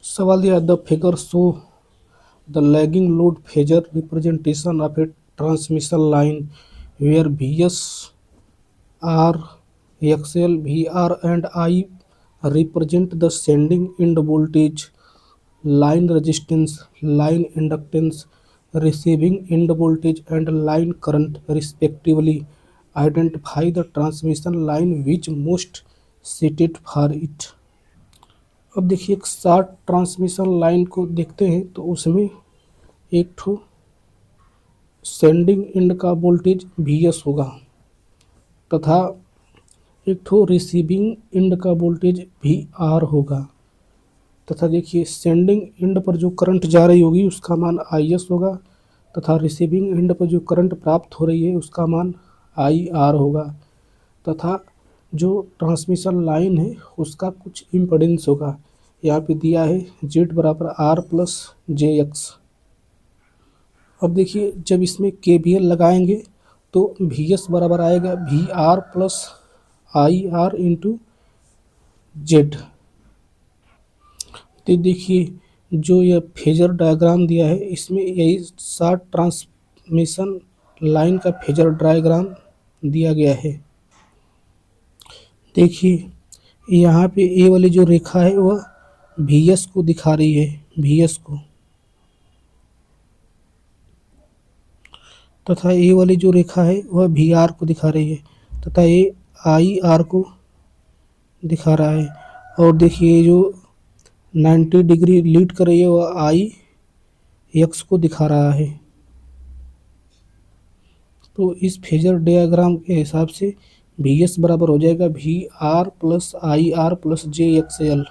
सवाल दिया the figure show the lagging load phasor representation of a transmission line where Vs R, XL, VR and I represent the sending end voltage, line resistance, line inductance, receiving end voltage and line current respectively. Identify the transmission line which most suited for it. अब देखिए एक short transmission line को देखते हैं तो उसमें एक ठो सेंडिंग एंड का वोल्टेज Vs होगा तथा एक ठो रिसीविंग एंड का वोल्टेज VR होगा तथा देखिए सेंडिंग एंड पर जो करंट जा रही होगी उसका मान IS होगा तथा रिसीविंग एंड पर जो करंट प्राप्त हो रही है उसका मान IR होगा तथा जो ट्रांसमिशन लाइन है उसका कुछ इम्पीडेंस होगा। यहाँ पे दिया है Z बराबर R प्लस JX। अब देखिए जब इसमें KVL लगाएंगे तो VS बराबर आएगा VR plus IR into Z. तो देखिए जो यह फेजर डायग्राम दिया है इसमें यही शॉर्ट ट्रांसमिशन लाइन का फेजर डायग्राम दिया गया है। देखिए यहाँ पे ए वाली जो रेखा है वह VS को दिखा रही है, VS को, तथा ए वाली जो रेखा है वह VR को दिखा रही है तथा ये IR को दिखा रहा है। और देखिए जो 90 डिग्री लीड कर रही है वह IX को दिखा रहा है। तो इस फेजर डायग्राम के हिसाब से VS बराबर हो जाएगा VR plus IR plus JXL।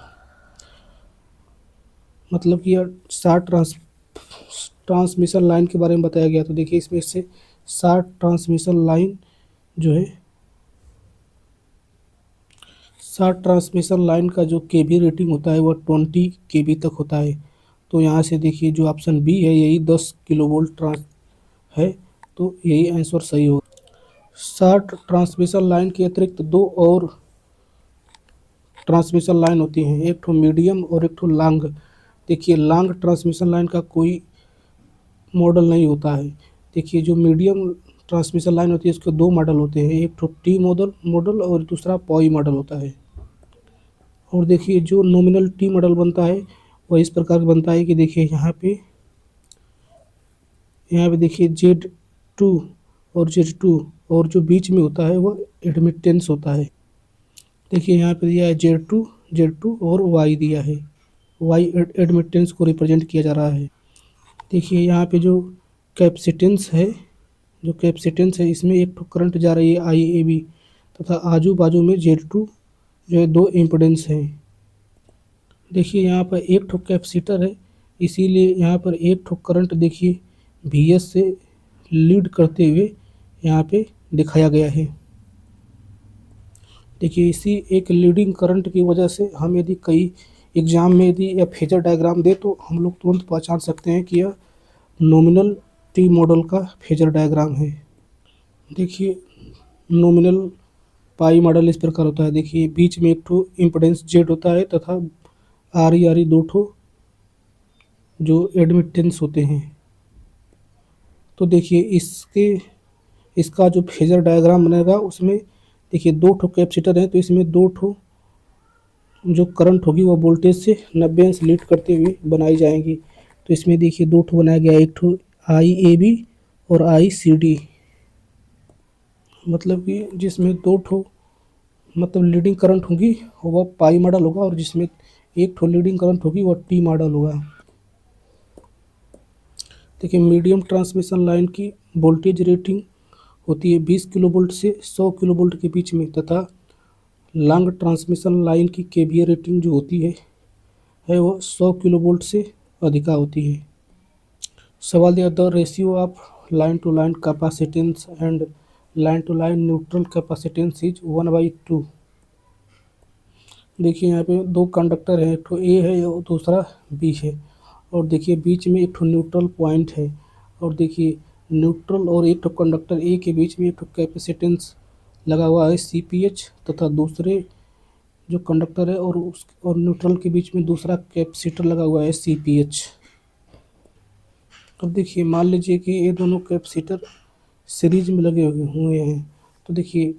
मतलब कि यह शॉर्ट ट्रांसमिशन लाइन के बारे में बताया गया। तो देखिए इसमें से शॉर्ट ट्रांसमिशन लाइन जो है, शॉर्ट ट्रांसमिशन लाइन का जो केवी रेटिंग होता है वह 20 केवी तक होता है। तो यहाँ से देखिए जो ऑप्शन बी है यही 10 किलोवोल्ट ट्रांस है, तो यही आंसर सही होगा। शॉर्ट ट्रांसमिशन लाइन के अतिरिक्त दो और ट्रांसमिशन लाइन होती हैं, एक ठो मीडियम और एक ठो लॉन्ग। देखिए लॉन्ग ट्रांसमिशन लाइन का कोई मॉडल नहीं होता है। देखिए जो मीडियम ट्रांसमिशन लाइन होती है उसके दो मॉडल होते हैं, एक ठो टी मॉडल और दूसरा पॉई मॉडल होता है। और देखिए जो नॉमिनल टी मॉडल बनता है वह इस प्रकार बनता है कि देखिए यहाँ पे देखिए Z2 और Z2 और जो बीच में होता है वह एडमिटेंस होता है। देखिए यहाँ पे दिया है Z2 और Y दिया है, Y एडमिटेंस को रिप्रेजेंट किया जा रहा है। देखिए यहाँ पे जो कैपेसिटेंस है, इसमें एक तो करंट जा रही है IAB तथा आजू बाजू में Z2 जो है दो इम्पोडेंस हैं। देखिए यहाँ पर एक ठो कैपेसिटर है, इसीलिए यहाँ पर एक ठो करंट देखिए VS से लीड करते हुए यहाँ पे दिखाया गया है। देखिए इसी एक लीडिंग करंट की वजह से हम यदि कई एग्जाम में यदि या फेजर डायग्राम दे तो हम लोग तुरंत पहचान सकते हैं कि यह नॉमिनल टी मॉडल का फेजर डायग्राम है। देखिए नॉमिनल पाई मॉडल इस प्रकार होता है। देखिए बीच में एक ठो इम्पोडेंस Z होता है तथा RE दो ठो जो एडमिटेंस होते हैं। तो देखिए इसका जो फेजर डायग्राम बनेगा उसमें देखिए दो ठो कैपेसिटर हैं, तो इसमें दो ठो जो करंट होगी वो वोल्टेज से 90 अंश लीड करते हुए बनाई जाएंगी। तो इसमें देखिए दो ठो बनाया गया, एक ठो IAB और ICD, मतलब कि जिसमें दो ठो मतलब लीडिंग करंट होगी वह पाई मॉडल होगा और जिसमें एक ठो लीडिंग करंट होगी वह टी मॉडल होगा। देखिए मीडियम ट्रांसमिशन लाइन की वोल्टेज रेटिंग होती है 20 किलोवोल्ट से 100 किलोवोल्ट के बीच में तथा लॉन्ग ट्रांसमिशन लाइन की केवीए रेटिंग जो होती है वो 100 किलोवोल्ट से अधिका होती है। सवाल दिया the ratio of line to line capacitance and line to line neutral capacitance is 1/2। देखिए यहाँ पे दो कंडक्टर है, एक ठो ए है और दूसरा बी है और देखिए बीच में एक ठो न्यूट्रल पॉइंट है और देखिए न्यूट्रल और एक ठो कंडक्टर ए के बीच में एक ठो कैपेसिटेंस लगा हुआ है CPH तथा दूसरे जो कंडक्टर है और उस और न्यूट्रल के बीच में दूसरा कैपेसिटर लगा हुआ है CPH। अब देखिए मान लीजिए कि ये दोनों कैपेसिटर सीरीज में लगे हुए हैं, तो देखिए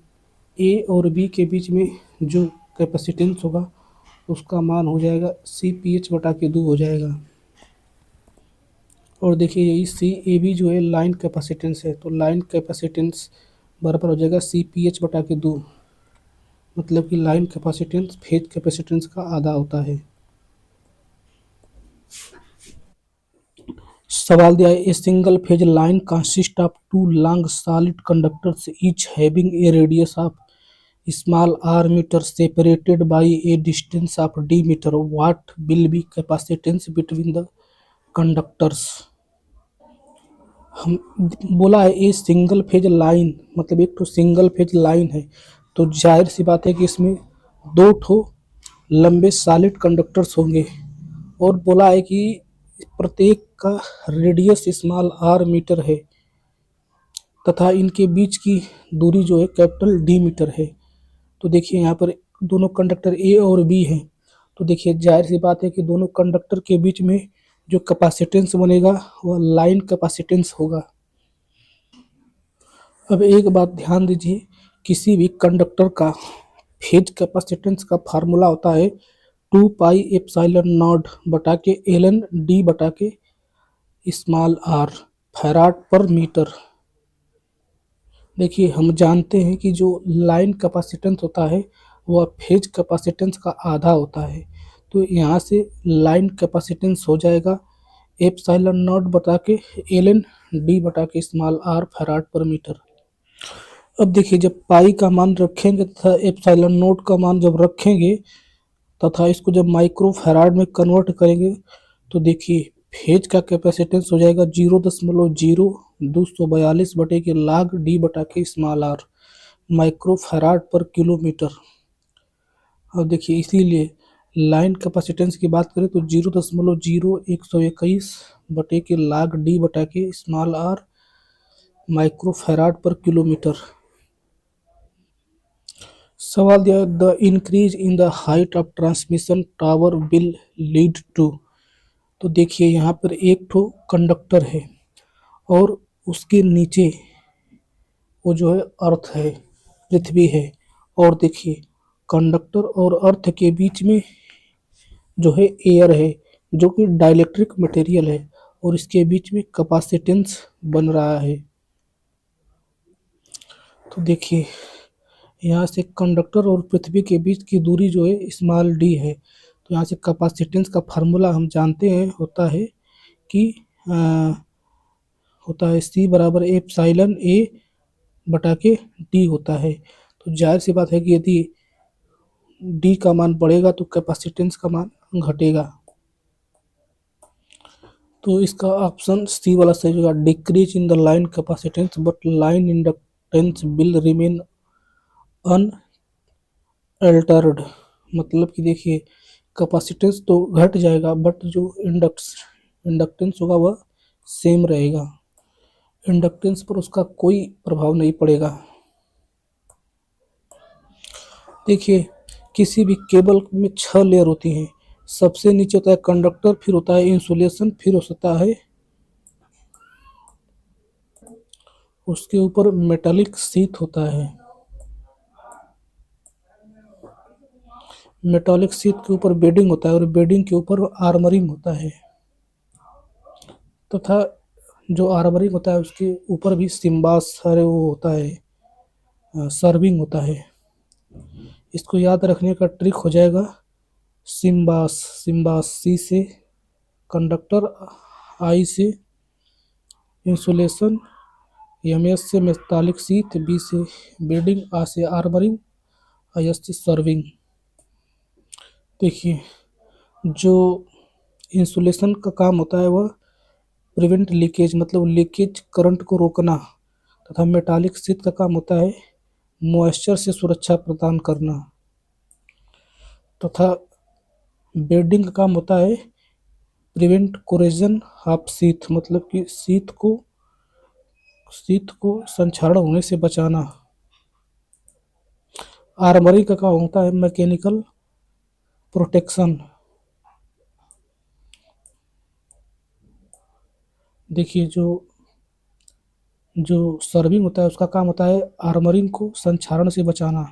ए और बी के बीच में जो कैपेसिटेंस होगा उसका मान हो जाएगा CPH/2 हो जाएगा। और देखिए यही CAB जो है लाइन कैपेसिटेंस है, तो लाइन कैपेसिटेंस बराबर हो जाएगा CPH/2, मतलब कि लाइन कैपेसिटेंस फेज कैपेसिटेंस का आधा होता है। सवाल दिया है, a single phase line consist of two long solid conductors each having a radius of small r metre separated by a distance of d metre, what will be capacitance between the conductors. हम बोला है a single phase line, मतलब एक तो single phase line है, तो जाहिर सी बात है कि इसमें दो ठो लंबे सॉलिड कंडक्टर्स होंगे, और बोला है कि प्रत्येक का रेडियस स्मॉल r मीटर है तथा इनके बीच की दूरी जो है कैपिटल D मीटर है। तो देखिए यहाँ पर दोनों कंडक्टर A और B हैं, तो देखिए जाहिर सी बात है कि दोनों कंडक्टर के बीच में जो कैपेसिटेंस बनेगा वह लाइन कैपेसिटेंस होगा। अब एक बात ध्यान दीजिए, किसी भी कंडक्टर का फेज कैपेसिटेंस का फार्मूला होता है 2πε0 बटा के ln D बटा के स्मॉल r फैराड पर मीटर। देखिए हम जानते हैं कि जो लाइन कैपेसिटेंस होता है वह फेज कैपेसिटेंस का आधा होता है, तो यहाँ से लाइन कैपेसिटेंस हो जाएगा ε0 बटा के ln D बटा के स्मॉल r फैराड पर मीटर। अब देखिए जब पाई का मान रखेंगे तथा एप्सिलॉन नोट का मान जब रखेंगे तथा इसको जब माइक्रो फैराड में कन्वर्ट करेंगे, तो देखिए फेज का कैपेसिटेंस हो जाएगा 0.0242 बटे के log D बटा के स्मॉल r माइक्रो फैराड पर किलोमीटर। अब देखिए इसीलिए लाइन कैपेसिटेंस की बात करें तो 0.0121 बटे के log D बटा के स्मॉल r माइक्रो फैराड पर किलोमीटर। सवाल दिया, the increase in the height of transmission tower will lead to. तो देखिए यहाँ पर एक ठो कंडक्टर है और उसके नीचे वो जो है अर्थ है, पृथ्वी है, और देखिए कंडक्टर और अर्थ के बीच में जो है एयर है जो कि डाइलेक्ट्रिक मटेरियल है, और इसके बीच में कैपेसिटेंस बन रहा है। तो देखिए यहाँ से कंडक्टर और पृथ्वी के बीच की दूरी जो है स्मॉल d है, तो यहाँ से कैपेसिटेंस का फार्मूला हम जानते हैं होता है कि होता है C बराबर एप्सिलॉन A बटा के D होता है। तो जाहिर सी बात है कि यदि D का मान बढ़ेगा तो कैपेसिटेंस का मान घटेगा, तो इसका ऑप्शन C वाला सही होगा, decrease in the line capacitance but line inductance will remain unaltered. मतलब कि देखिए कैपेसिटेंस तो घट जाएगा बट जो इंडक्टेंस होगा वह सेम रहेगा, इंडक्टेंस पर उसका कोई प्रभाव नहीं पड़ेगा। देखिए किसी भी केबल में 6 लेयर होती हैं, सबसे नीचे होता है कंडक्टर, फिर होता है इंसुलेशन, फिर होता है उसके ऊपर मेटालिक शीट होता है, मेटालिक शीट के ऊपर बेडिंग होता है और बेडिंग के ऊपर आर्मरिंग होता है, तथा जो आर्मरिंग होता है उसके ऊपर भी सिम्बास सारे वो होता है, सर्विंग होता है। इसको याद रखने का ट्रिक हो जाएगा सिम्बास, सिम्बास सी से कंडक्टर, आई से इंसुलेशन, एस से मेटालिक शीट, बी से बेडिंग, आ से आर्मरिंग, एस से सर्विंग। देखिए जो इंसुलेशन का काम होता है वह प्रिवेंट लीकेज, मतलब लीकेज करंट को रोकना, तथा मेटालिक शीट का काम होता है मॉइस्चर से सुरक्षा प्रदान करना, तथा बेडिंग का काम होता है प्रिवेंट कोरेजन ऑफ शीट, मतलब कि शीट को संक्षारण होने से बचाना। आर्मरिंग का काम होता है मैकेनिकल प्रोटेक्शन, देखिए जो जो सर्विंग होता है उसका काम होता है आर्मरिंग को संक्षारण से बचाना।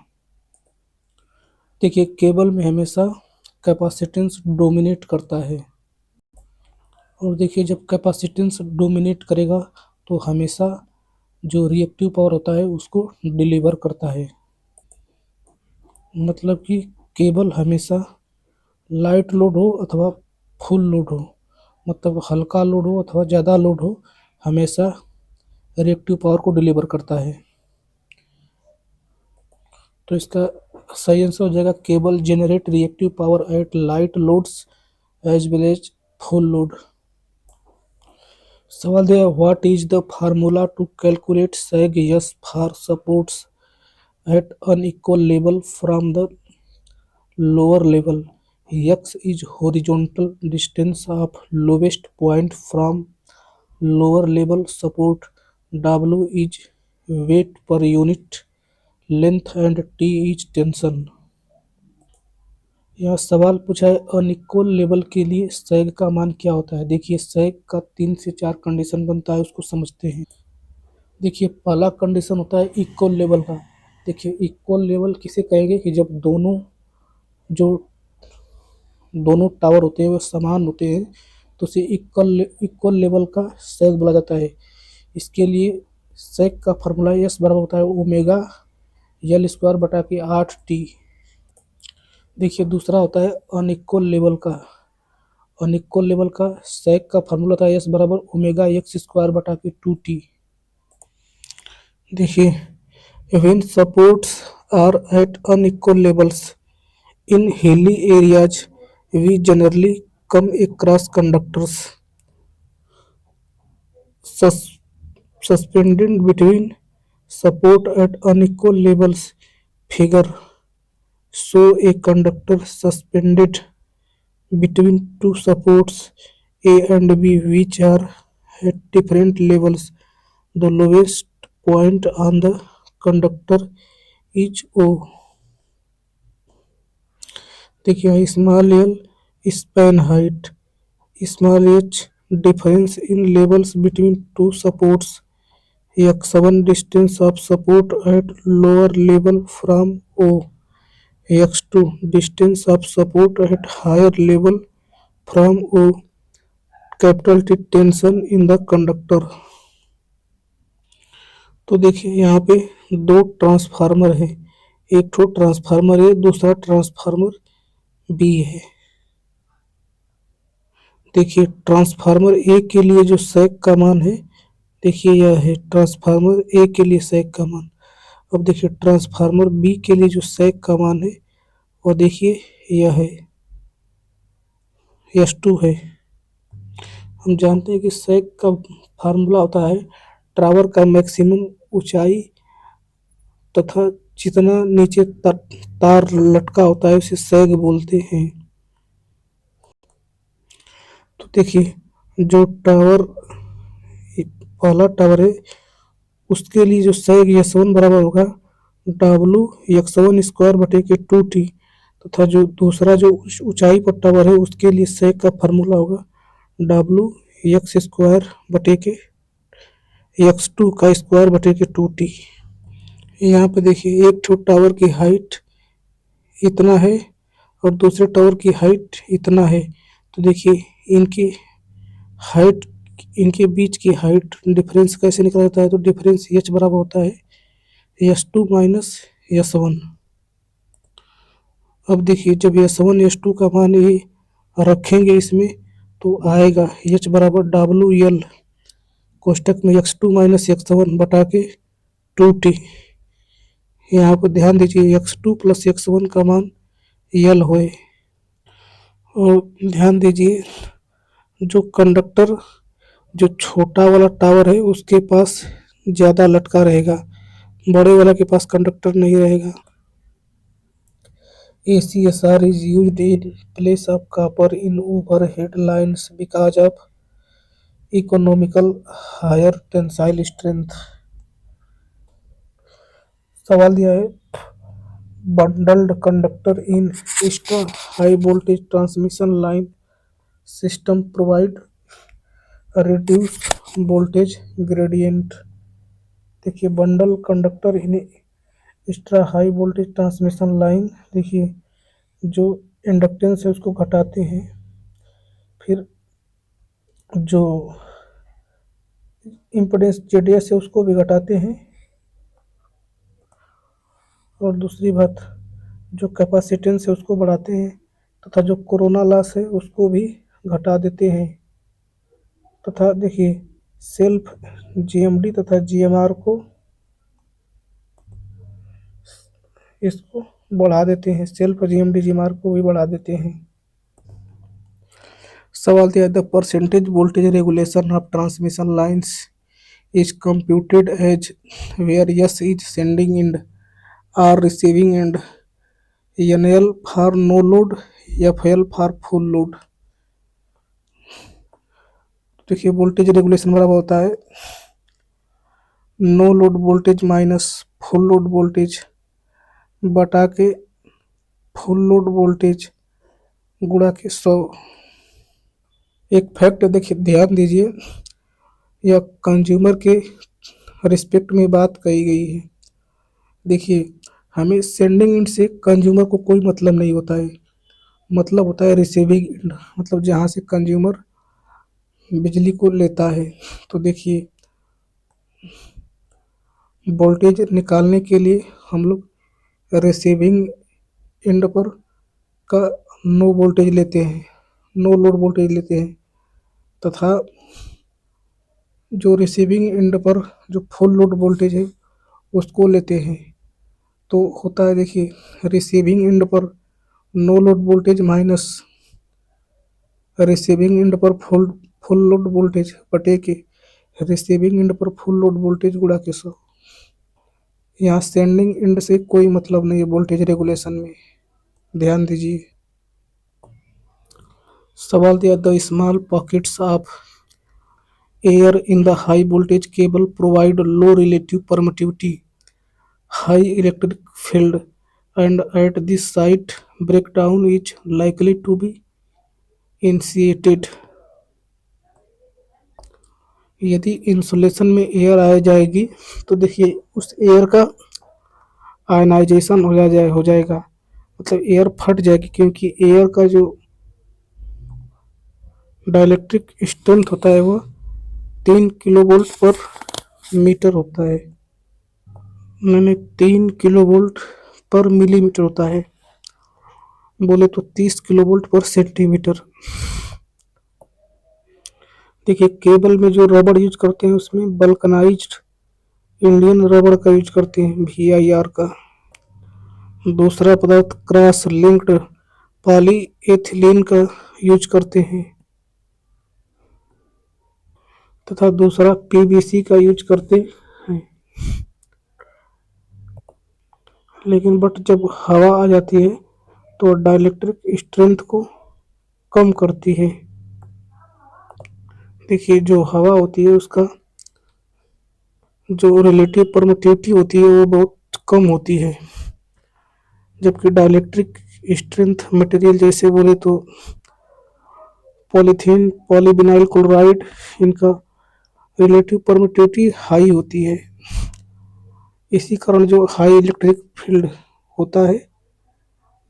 देखिए केबल में हमेशा कैपेसिटेंस डोमिनेट करता है, और देखिए जब कैपेसिटेंस डोमिनेट करेगा तो हमेशा जो रिएक्टिव पावर होता है उसको डिलीवर करता है। मतलब कि केबल हमेशा लाइट लोड हो अथवा फुल लोड हो, मतलब हल्का लोड हो अथवा ज़्यादा लोड हो, हमेशा रिएक्टिव पावर को डिलीवर करता है। तो इसका सही आंसर हो जाएगा cable generate reactive power at light loads as well as full load. सवाल दिया what is the formula to calculate sag yes for supports at unequal level from the lower level. X is horizontal distance of lowest point from lower level support. W is weight per unit length and T is tension। यह सवाल पूछा है unequal level के लिए सैग का मान क्या होता है। देखिए सैग का 3 से 4 कंडीशन बनता है, उसको समझते हैं। देखिए पहला कंडीशन होता है इक्वल लेवल का। देखिए इक्वल लेवल किसे कहेंगे कि जब जो दोनों टावर होते हैं वो समान होते हैं तो उसे इक्वल लेवल का सैग बोला जाता है। इसके लिए सैग का फार्मूला एस बराबर होता है ओमेगा एल स्क्वायर बटा के 8 टी। देखिए दूसरा होता है अनइक्वल लेवल का। अनइक्वल लेवल का सैग का फार्मूला होता है एस बराबर ओमेगा एक्स स्क्वायर बटा के 2 टी। देखिए when supports are at unequal levels in hilly areas we generally come across conductors sus- suspended between support at unequal levels. Figure show a conductor suspended between two supports A and B which are at different levels. The lowest point on the conductor is O। देखिए small L span height, small H difference in levels between two supports, x1 distance of support at lower level from O, x2 distance of support at higher level from O, capital T tension in the conductor। तो देखिए यहाँ पे दो transformer है, एक तो transformer है, दूसरा ट्रांसफार्मर बी है। देखिए ट्रांसफार्मर ए के लिए जो सैग का मान है, देखिए यह है ट्रांसफार्मर ए के लिए सैग का मान। अब देखिए ट्रांसफार्मर बी के लिए जो सैग का मान है और देखिए यह है S2 है। हम जानते हैं कि सैग का फार्मूला होता है टावर का मैक्सिमम ऊंचाई तथा जितना नीचे तार लटका होता है उसे सैग बोलते हैं। तो देखिए जो टावर पहला टावर है उसके लिए जो सैग S1 बराबर होगा W x1 स्क्वायर बटे के 2T, तथा जो दूसरा जो ऊंचाई पर टावर है उसके लिए सैग का फार्मूला होगा W एक्स स्क्वायर बटे के x2 का स्क्वायर बटे के 2T। यहाँ पे देखिए एक ठो टावर की हाइट इतना है और दूसरे टावर की हाइट इतना है। तो देखिए इनकी हाइट इनके बीच की हाइट डिफरेंस कैसे निकला जाता है, तो डिफरेंस एच बराबर होता है S2 माइनस S1। अब देखिए जब S1 S2 का मान ये रखेंगे इसमें तो आएगा एच बराबर डब्ल्यू एल कोष्टक में x2 माइनस x1 बटा के 2T। यहाँ पर ध्यान दीजिए x2 प्लस x1 का मान यल होए। और ध्यान दीजिए जो कंडक्टर जो छोटा वाला टावर है उसके पास ज़्यादा लटका रहेगा, बड़े वाला के पास कंडक्टर नहीं रहेगा। ACSR is used in place of copper in overhead lines because of economical higher tensile strength। सवाल दिया है bundled conductor in extra high voltage transmission line system provide a reduced voltage gradient। देखिए bundle conductor in extra high voltage transmission line, देखिए जो inductance है उसको घटाते हैं, फिर जो इम्पीडेंस जेडीएस है उसको भी घटाते हैं, और दूसरी बात जो कैपेसिटेंस है उसको बढ़ाते हैं, तथा जो कोरोना लॉस है उसको भी घटा देते हैं। तथा देखिए सेल्फ जीएमडी तथा जीएमआर को इसको बढ़ा देते हैं, सेल्फ जीएमडी जीएमआर को भी बढ़ा देते हैं। सवाल दिया the percentage voltage regulation of transmission lines is computed as where S is sending end R receiving end NL for no load, FL for full load. देखिए वोल्टेज रेगुलेशन बराबर होता है no load voltage minus full load voltage बटा के full load voltage गुणा के 100। एक fact देखिए ध्यान दीजिए, यह कंज्यूमर के रिस्पेक्ट में बात कही गई है। देखिए हमें सेंडिंग एंड से कंज्यूमर को कोई मतलब नहीं होता है, मतलब होता है रिसीविंग एंड, मतलब जहाँ से कंज्यूमर बिजली को लेता है। तो देखिए वोल्टेज निकालने के लिए हम लोग रिसीविंग एंड पर का नो वोल्टेज लेते हैं, नो लोड वोल्टेज लेते हैं, तथा जो रिसीविंग एंड पर जो फुल लोड वोल्टेज है उसको लेते हैं। तो होता है देखिए रिसीविंग एंड पर no load voltage minus receiving end पर फुल लोड वोल्टेज बटे के रिसीविंग एंड पर फुल लोड वोल्टेज गुणा के 100। यहाँ सेंडिंग एंड से कोई मतलब नहीं है वोल्टेज रेगुलेशन में, ध्यान दीजिए। सवाल दिया the small pockets of air in the high voltage cable provide low relative permittivity, high electric field and at this site breakdown is likely to be initiated. यदि इंसुलेशन में एयर आ जाएगी तो देखिए उस एयर का आयनाइजेशन हो जाएगा, मतलब एयर फट जाएगी, क्योंकि एयर का जो डाइलेक्ट्रिक स्ट्रेंथ होता है वो 3 किलोवोल्ट पर मीटर होता है, मैंने 3 किलोवोल्ट पर मिलीमीटर होता है, बोले तो 30 किलोवोल्ट पर सेंटीमीटर। देखिए केबल में जो रबड़ यूज करते हैं उसमें वल्कनाइज्ड इंडियन रबड़ का यूज करते हैं, VIR का। दूसरा पदार्थ क्रॉस लिंक्ड पॉलीएथिलीन का यूज करते हैं, तथा दूसरा PVC का यूज करते हैं। लेकिन बट जब हवा आ जाती है तो डाइलेक्ट्रिक स्ट्रेंथ को कम करती है। देखिए जो हवा होती है उसका जो रिलेटिव परमिटिविटी होती है वो बहुत कम होती है, जबकि डाइलेक्ट्रिक स्ट्रेंथ मटेरियल जैसे बोले तो पॉलीथीन पॉलीविनाइल क्लोराइड, इनका रिलेटिव परमिटिविटी हाई होती है। इसी कारण जो हाई इलेक्ट्रिक फील्ड होता है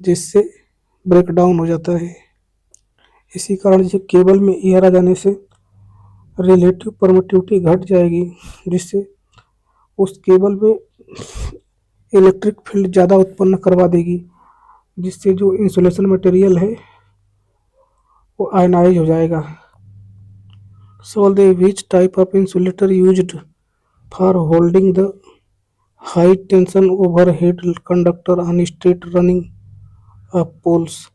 जिससे ब्रेकडाउन हो जाता है। इसी कारण से केबल में एयर आ जाने से रिलेटिव परमिटिविटी घट जाएगी, जिससे उस केबल में इलेक्ट्रिक फील्ड ज़्यादा उत्पन्न करवा देगी, जिससे जो इंसुलेशन मटेरियल है वो आयनाइज हो जाएगा। Solve the which type of insulator used for holding the high tension overhead conductor on straight running of poles.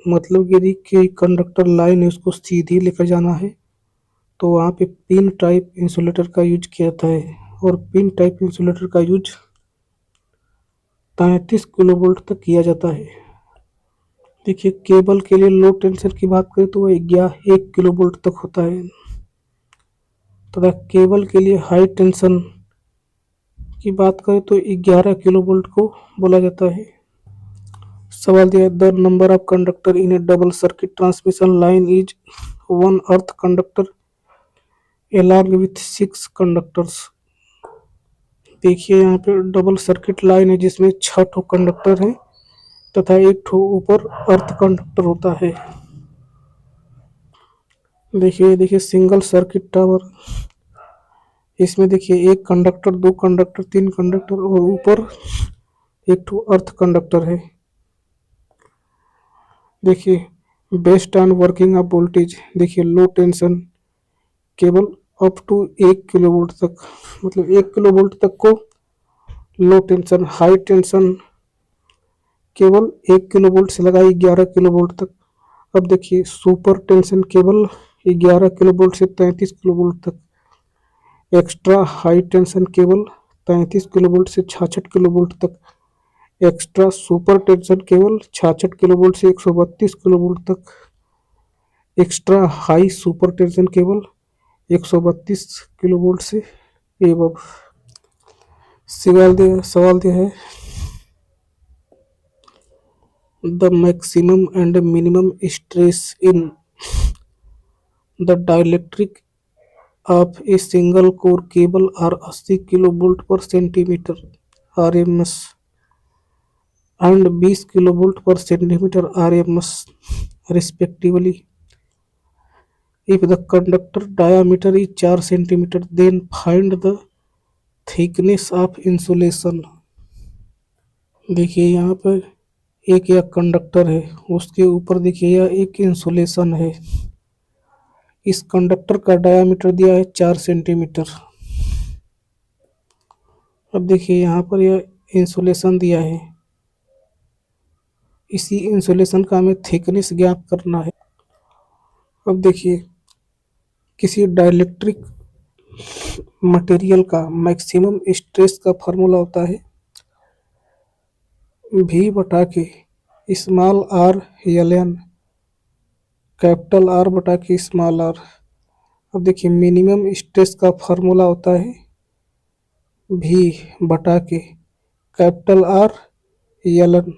मतलब यदि कोई कंडक्टर लाइन है उसको सीधी लेकर जाना है तो वहाँ पे पिन टाइप इंसुलेटर का यूज किया जाता है, और पिन टाइप इंसुलेटर का यूज 33 किलोवोल्ट तक किया जाता है। देखिए केबल के लिए लो टेंशन की बात करें तो वह 1 किलोवोल्ट तक होता है, तथा केबल के लिए हाई टेंशन की बात करें तो 11 किलोवोल्ट को बोला जाता है। सवाल दिया है the number of conductor in A double circuit transmission line is one earth conductor along with 6 conductors. देखिए यहाँ पे डबल सर्किट लाइन है जिसमें 6 कंडक्टर हैं तथा एक ठो ऊपर अर्थ कंडक्टर होता है। देखिए देखिए सिंगल सर्किट टावर, इसमें देखिए 1 कंडक्टर 2 कंडक्टर 3 कंडक्टर और ऊपर एक ठो अर्थ कंडक्टर है। देखिए based on working of voltage, देखिए low tension cable up to 1 kilovolt तक, मतलब 1 किलोवोल्ट तक को low tension, high tension cable 1 kilovolt से लगाई 11 किलोवोल्ट तक। अब देखिए सुपर टेंशन केबल 11 किलोवोल्ट से 33 किलोवोल्ट तक। Extra high tension cable 33 kilovolt से 66 किलोवोल्ट तक। Extra super tension cable 66 kilovolt से 132 किलोवोल्ट तक। Extra high super tension cable 132 kilovolt से एबव। सवाल दिया है the maximum and minimum stress in the dielectric of a single core cable are 80 kilovolt पर centimetre RMS and 20 kilovolt पर centimetre RMS respectively. If the conductor diameter is 4 centimeter, then find the thickness of insulation. देखिए यहाँ पर एक यह conductor है, उसके ऊपर देखिए यह एक इंसुलेशन है। इस कंडक्टर का डायामीटर दिया है 4 सेंटीमीटर। अब देखिए यहाँ पर यह इंसुलेशन दिया है, इसी इंसुलेशन का हमें थिकनेस ज्ञात करना है। अब देखिए किसी डाइलेक्ट्रिक मटेरियल का मैक्सिमम स्ट्रेस का फार्मूला होता है V बटा के small r ln capital R बटा के स्मॉल r। अब देखिए मिनिमम स्ट्रेस का फार्मूला होता है V बटा के capital R ln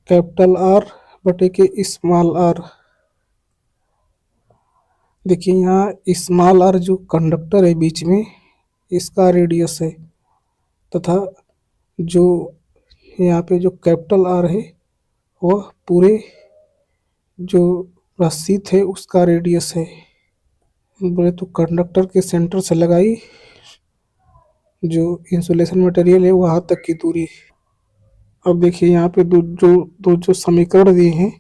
capital R बटे के स्मॉल r। देखिए यहाँ स्मॉल r जो कंडक्टर है बीच में, इसका रेडियस है, तथा जो यहाँ पे जो कैपिटल R है वह पूरे जो रस्सी थे उसका रेडियस है। बोले तो कंडक्टर के सेंटर से लगाई जो इंसुलेशन मटेरियल है वहाँ तक की दूरी। अब देखिए यहाँ पे दो जो समीकरण दिए हैं,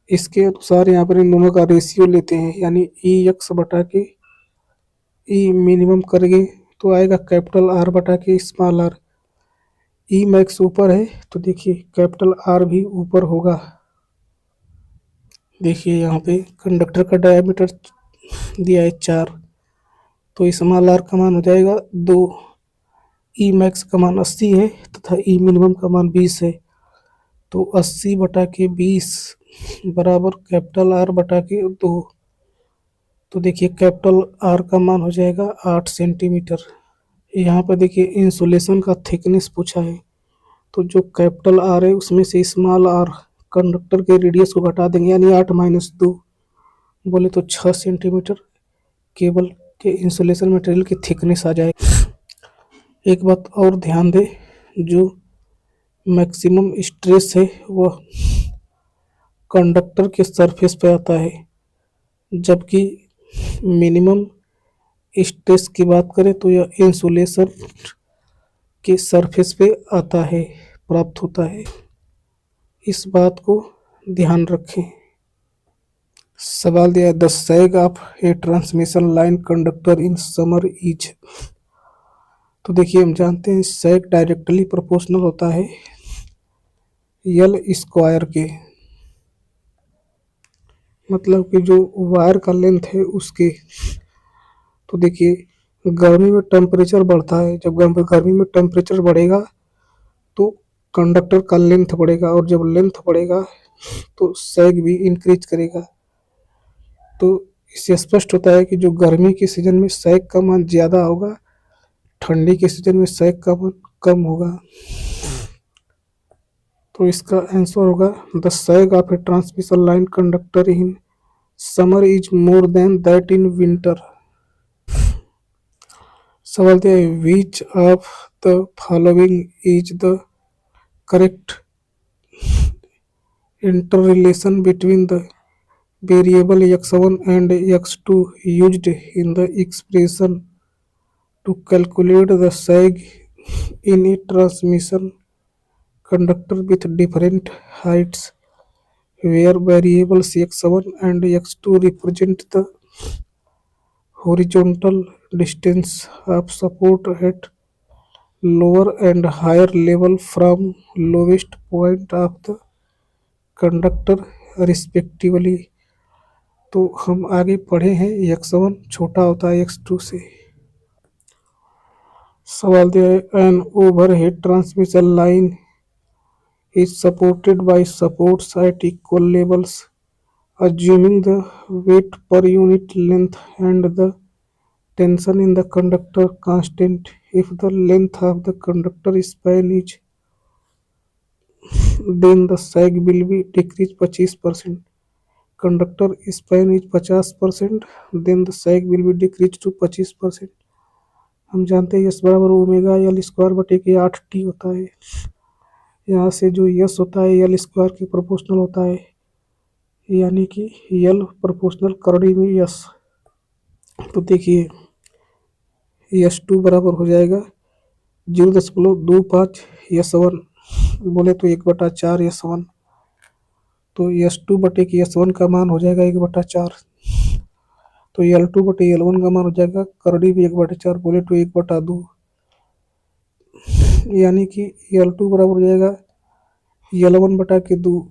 इसके अनुसार यहाँ पर इन दोनों का रेशियो लेते हैं, यानी EX बटा के E मिनिमम करेंगे तो आएगा कैपिटल R बटा के स्मॉल r। E मैक्स ऊपर है तो देखिए कैपिटल R भी ऊपर होगा। देखिए यहाँ पे कंडक्टर का डायमीटर दिया है 4, तो स्मॉल r का मान हो जाएगा 2। E मैक्स का मान 80 है तथा E मिनिमम का मान 20 है, तो 80 बटा के 20 बराबर कैपिटल R बटा के 2। तो देखिए कैपिटल R का मान हो जाएगा 8 सेंटीमीटर। यहाँ पर देखिए इंसुलेशन का थिकनेस पूछा है, तो जो कैपिटल R है उसमें से स्मॉल r कंडक्टर के रेडियस को घटा देंगे, यानी 8 - 2 बोले तो 6 सेंटीमीटर केबल के इंसुलेशन मटेरियल की थिकनेस आ जाएगी। एक बात और ध्यान दे, जो मैक्सिमम स्ट्रेस है वह कंडक्टर के सरफेस पे आता है, जबकि मिनिमम स्ट्रेस की बात करें तो यह इंसुलेशन के सरफेस पे आता है, प्राप्त होता है। इस बात को ध्यान रखें। सवाल दिया है the sag of a transmission line conductor in summer is. तो देखिए हम जानते हैं सैग डायरेक्टली प्रोपोर्शनल होता है L स्क्वायर के, मतलब कि जो वायर का लेंथ है उसके। तो देखिए गर्मी में टेम्परेचर बढ़ता है, जब गर्मी में टेम्परेचर बढ़ेगा तो कंडक्टर का लेंथ बढ़ेगा, और जब लेंथ बढ़ेगा तो सैग भी इंक्रीज करेगा। तो इससे स्पष्ट होता है कि जो गर्मी के सीजन में सैग का मान ज़्यादा होगा, ठंडी के सीजन में सैग का मान कम होगा। तो इसका आंसर होगा the sag of a transmission line conductor in summer is more than that in winter. सवाल दिया है which of the following is the correct interrelation between the variable x1 and x2 used in the expression to calculate the sag in a transmission conductor with different heights, where variables x1 and x2 represent the horizontal distance of support at lower and higher level from lowest point of the conductor respectively। तो हम आगे पढ़े हैं x1 छोटा होता है x2 से। सवाल दिया है an overhead transmission line is supported by supports at equal levels assuming the weight per unit length and the tension in the conductor constant if the length of the conductor span is then the sag will be decreased 25%। Conductor span is 50% then the sag will be decrease to 25%। हम जानते हैं yes बराबर omega L square बटे के 8t होता है। यहाँ से जो यस होता है एल स्क्वायर के प्रोपोर्शनल होता है, यानी कि एल प्रोपोर्शनल करड़ी में यस। तो देखिए यस 2 बराबर हो जाएगा 0.25 यस 1 बोले तो 1/4 यस 1। तो यस 2 बटे की यस 1 का मान हो जाएगा 1/4। तो L2 बटे L1 का मान हो जाएगा करड़ी भी 1/4 बोले तो 1/2, यानी कि L2 बराबर हो जाएगा L1 बटा के 2।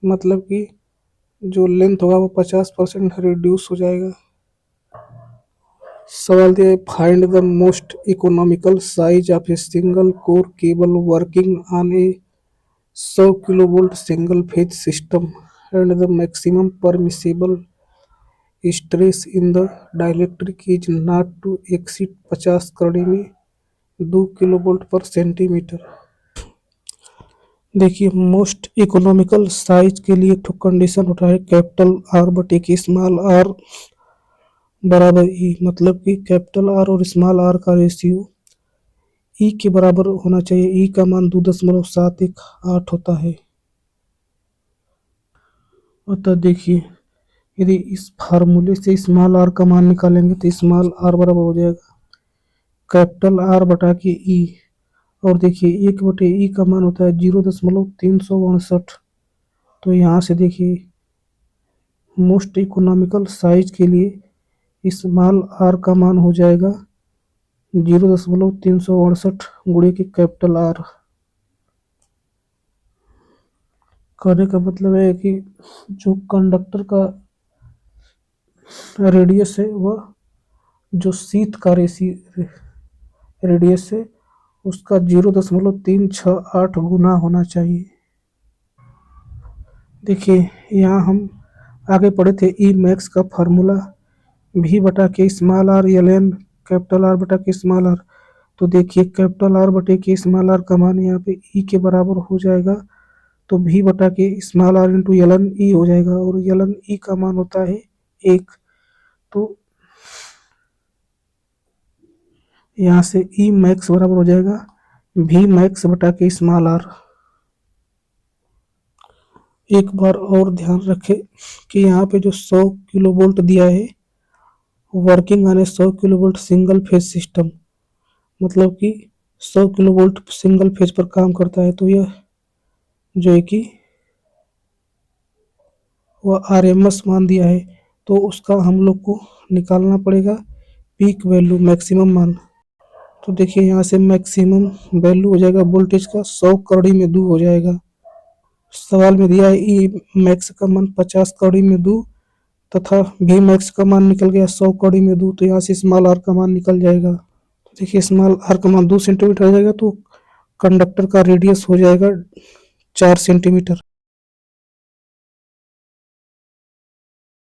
मतलब कि जो लेंथ होगा वो 50% रिड्यूस हो जाएगा। सवाल दिया है find the most economical size of a single core cable working on a 100 kilovolt single phase system and the maximum permissible stress in the dielectric is not to exceed 50 करड़ी में 2 kilovolt पर centimetre. देखिए most economical size के लिए तो condition होता है capital R बटे की स्मॉल आर बराबर ई, मतलब कि कैपिटल आर और स्मॉल आर का रेशियो ई के बराबर होना चाहिए। ई का मान 2.718 होता है। अतः देखिए यदि इस फार्मूले से स्मॉल आर का मान निकालेंगे तो स्मॉल आर बराबर हो जाएगा कैपिटल आर बटा के ई, और देखिए 1/e का मान होता है 0.369। तो यहाँ से देखिए मोस्ट इकोनॉमिकल साइज के लिए स्मॉल आर का मान हो जाएगा 0.368 गुणे के कैपिटल आर। कहने का मतलब है कि जो कंडक्टर का रेडियस है वह जो शीथ का रेडियस है उसका 0.368 गुना होना चाहिए। देखिए यहाँ हम आगे पढ़े थे ई मैक्स का फार्मूला भी बटा के small R L N capital R बटा के स्मॉल आर। तो देखिए कैपिटल आर बटे के स्मॉल आर का मान यहाँ पे ई के बराबर हो जाएगा, तो भी बटा के small R into L N E हो जाएगा, और एल एन ई का मान होता है 1। तो यहाँ से ई मैक्स बराबर हो जाएगा भी मैक्स बटा के स्मॉल आर। एक बार और ध्यान रखें कि यहाँ पे जो 100 किलोवोल्ट दिया है working on a 100 kilovolt single phase system, मतलब कि 100 किलोवोल्ट सिंगल फेज पर काम करता है। तो यह जो है कि वह आरएमएस मान दिया है, तो उसका हम लोग को निकालना पड़ेगा पीक वैल्यू मैक्सिमम मान। तो देखिए यहाँ से मैक्सिमम वैल्यू हो जाएगा वोल्टेज का 100 करड़ी में 2 हो जाएगा। सवाल में दिया है ई मैक्स का मान 50 कौड़ी में 2 तथा भी मैक्स का मान निकल गया 100 कौड़ी में 2। तो यहाँ से स्मॉल आर का मान निकल जाएगा। तो देखिए स्मॉल आर का मान 2 सेंटीमीटर हो जाएगा, तो कंडक्टर का रेडियस हो जाएगा 4 सेंटीमीटर।